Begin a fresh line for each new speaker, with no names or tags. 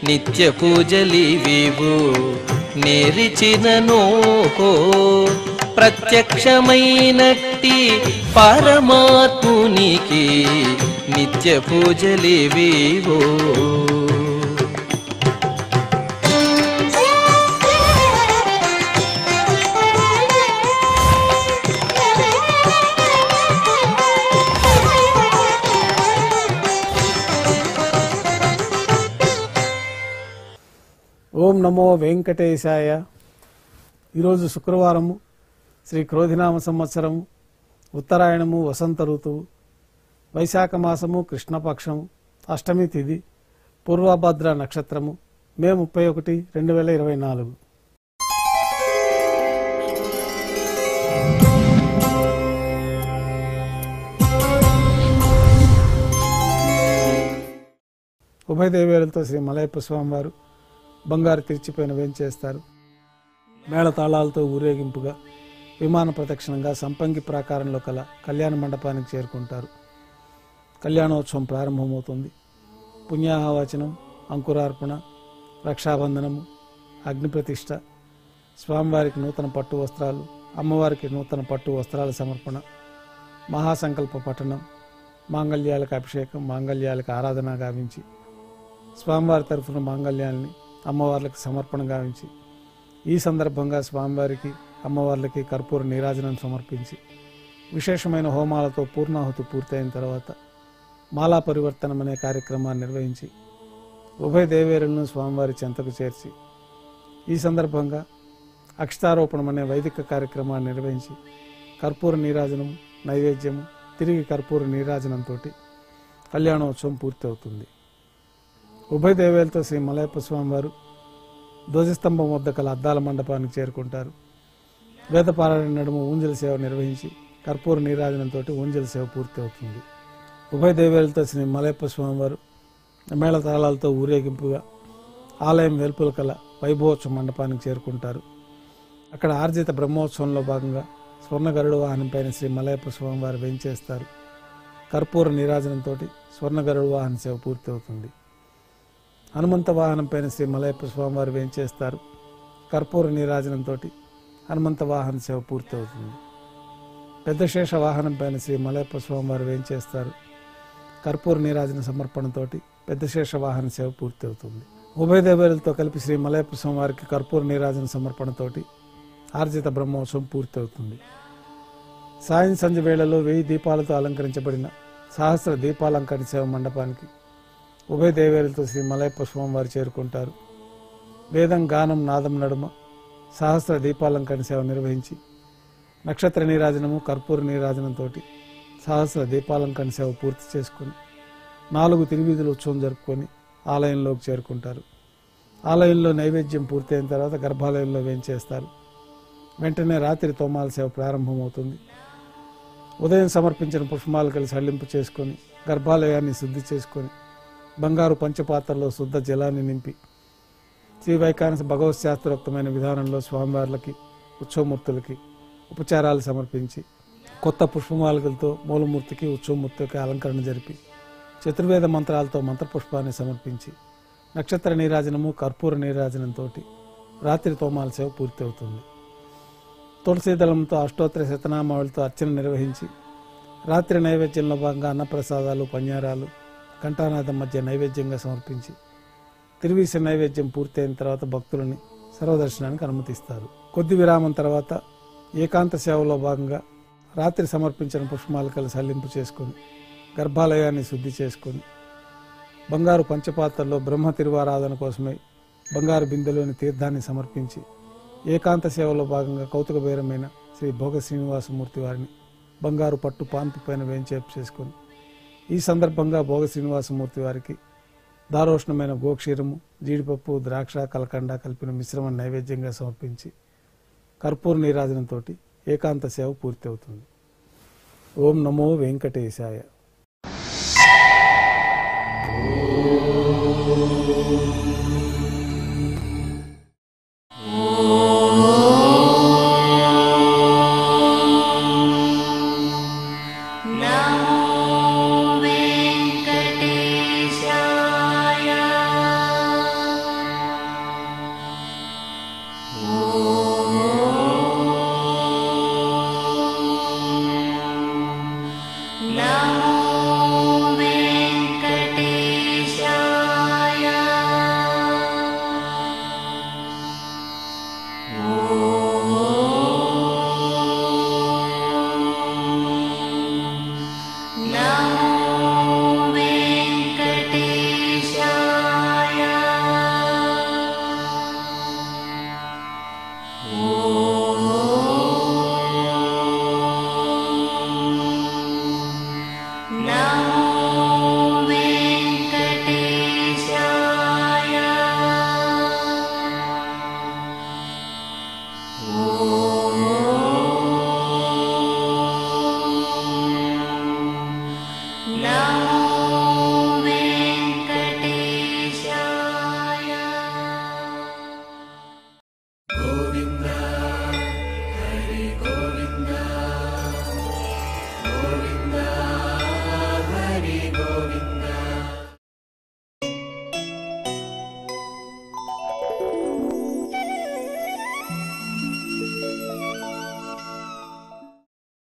నిత్య పూజలివివు నేరిచిననో ప్రత్యక్షమైనట్టి పరమాత్మునికి నిత్య పూజలివివో.
ఓం నమో వెంకటేశాయ. ఈరోజు శుక్రవారము, శ్రీ క్రోధినామ సంవత్సరము, ఉత్తరాయణము, వసంత ఋతువు, వైశాఖ మాసము, కృష్ణపక్షము, అష్టమి తిథి, పూర్వభద్ర నక్షత్రము, మే 31, 2024. ఉభయ దేవేరులతో శ్రీ మలయప్ప స్వామివారు బంగారు తీర్చిపోయిన వేంచేస్తారు. మేళతాళాలతో ఊరేగింపుగా విమాన ప్రదక్షిణంగా సంపంగి ప్రాకారంలో కల కళ్యాణ మండపానికి చేరుకుంటారు. కళ్యాణోత్సవం ప్రారంభమవుతుంది. పుణ్యాహవాచనం, అంకురార్పణ, రక్షాబంధనము, అగ్నిప్రతిష్ఠ, స్వామివారికి నూతన పట్టు వస్త్రాలు, అమ్మవారికి నూతన పట్టు వస్త్రాల సమర్పణ, మహాసంకల్ప పఠనం, మాంగళ్యాలకు అభిషేకం, మాంగళ్యాలకు ఆరాధన గావించి స్వామివారి తరఫున మాంగళ్యాల్ని అమ్మవార్లకు సమర్పణ గావించి ఈ సందర్భంగా స్వామివారికి అమ్మవార్లకి కర్పూర నీరాజనం సమర్పించి విశేషమైన హోమాలతో పూర్ణాహుతి పూర్తయిన తర్వాత మాలా పరివర్తనం అనే కార్యక్రమాన్ని నిర్వహించి ఉభయ దేవేరులను స్వామివారి చెంతకు చేర్చి ఈ సందర్భంగా అక్షతారోపణం అనే వైదిక కార్యక్రమాన్ని నిర్వహించి కర్పూర నీరాజనం, నైవేద్యము, తిరిగి కర్పూర నీరాజనంతో కళ్యాణోత్సవం పూర్తి అవుతుంది. ఉభయ దేవేలతో శ్రీ మలయప్ప స్వామివారు ధ్వజస్తంభం వద్ద కల అద్దాల మండపానికి చేరుకుంటారు. వేదపారాయణ నడుమ ఊంజల సేవ నిర్వహించి కర్పూర నీరాజనంతో ఊంజల సేవ పూర్తి అవుతుంది. ఉభయ దేవేలతో శ్రీ మలయప్ప స్వామివారు మేళతాళాలతో ఊరేగింపుగా ఆలయం వెలుపల కల వైభవోత్సవ మండపానికి చేరుకుంటారు. అక్కడ ఆర్జిత బ్రహ్మోత్సవంలో భాగంగా స్వర్ణ గరుడ వాహనం పైన శ్రీ మలయప్ప స్వామివారు వేంచేస్తారు. కర్పూర నీరాజనంతో స్వర్ణ గరుడ వాహన సేవ పూర్తి అవుతుంది. హనుమంత వాహనం పైన శ్రీ మలయప్ప స్వామివారు వేంచేస్తారు. కర్పూర నీరాజనంతో హనుమంత వాహన సేవ పూర్తి అవుతుంది. పెద్ద శేష వాహనం పైన శ్రీ మలయప్ప స్వామివారు వేంచేస్తారు. కర్పూర నీరాజన సమర్పణతోటి పెద్ద శేష వాహన సేవ పూర్తి అవుతుంది. ఉభయ దేవేరులతో కలిపి శ్రీ మలయప్ప స్వామివారికి కర్పూర నీరాజన సమర్పణతోటి ఆర్జిత బ్రహ్మోత్సవం పూర్తి అవుతుంది. సాయం సంధ్య వేళలో 1000 దీపాలతో అలంకరించబడిన సహస్ర దీపాలంకరణ సేవ మండపానికి ఉభయ దేవేరులతో శ్రీ మలయప్ప స్వామివారు చేరుకుంటారు. వేదం, గానం, నాదం నడుమ సహస్ర దీపాలంకరణ సేవ నిర్వహించి నక్షత్ర నీరాజనము, కర్పూర నీరాజనంతో సహస్ర దీపాలంకరణ సేవ పూర్తి చేసుకుని 4 తిరువీధుల ఉత్సవం జరుపుకొని ఆలయంలోకి చేరుకుంటారు. ఆలయంలో నైవేద్యం పూర్తయిన తర్వాత గర్భాలయంలో వేంచేస్తారు. వెంటనే రాత్రి తోమాల సేవ ప్రారంభమవుతుంది. ఉదయం సమర్పించిన పుష్పమాలికలు సళ్లింపు చేసుకొని గర్భాలయాన్ని శుద్ధి చేసుకొని బంగారు పంచపాత్రలో శుద్ధ జలాన్ని నింపి శ్రీ వైకానస భగవత్ శాస్త్రోక్తమైన విధానంలో స్వామివార్లకి, ఉత్సవమూర్తులకి ఉపచారాలు సమర్పించి కొత్త పుష్పమాలికలతో మూలమూర్తికి, ఉత్సవమూర్తికి అలంకరణ జరిపి చతుర్వేద మంత్రాలతో మంత్రపుష్పాన్ని సమర్పించి నక్షత్ర నీరాజనము, కర్పూర నీరాజనంతో రాత్రి తోమాల సేవ పూర్తి అవుతుంది. తులసీదళంతో అష్టోత్తర శతనామావళితో అర్చన నిర్వహించి రాత్రి నైవేద్యంలో భాగంగా అన్నప్రసాదాలు, పన్యారాలు, ఘంటానాదం మధ్య నైవేద్యంగా సమర్పించి తిరువీస నైవేద్యం పూర్తయిన తర్వాత భక్తులని సర్వదర్శనానికి అనుమతిస్తారు. కొద్ది విరామం తర్వాత ఏకాంత సేవలో భాగంగా రాత్రి సమర్పించిన పుష్పమాలికలు సల్లింపు చేసుకొని గర్భాలయాన్ని శుద్ధి చేసుకొని బంగారు పంచపాత్రలో బ్రహ్మ తిరువారాధన కోసమై బంగారు బిందెలోని తీర్థాన్ని సమర్పించి ఏకాంత సేవలో భాగంగా కౌతుకబేరమైన శ్రీ భోగ శ్రీనివాసమూర్తి వారిని బంగారు పట్టు పాన్పు పైన వేంచేపు చేసుకొని ఈ సందర్భంగా భోగ శ్రీనివాసమూర్తి వారికి దారోష్ణమైన గోక్షీరము, జీడిపప్పు, ద్రాక్ష, కలకండ కలిపిన మిశ్రమ నైవేద్యంగా సమర్పించి కర్పూర నీరాజనంతో ఏకాంత సేవ పూర్తి అవుతుంది. ఓం నమో వెంకటేశాయ.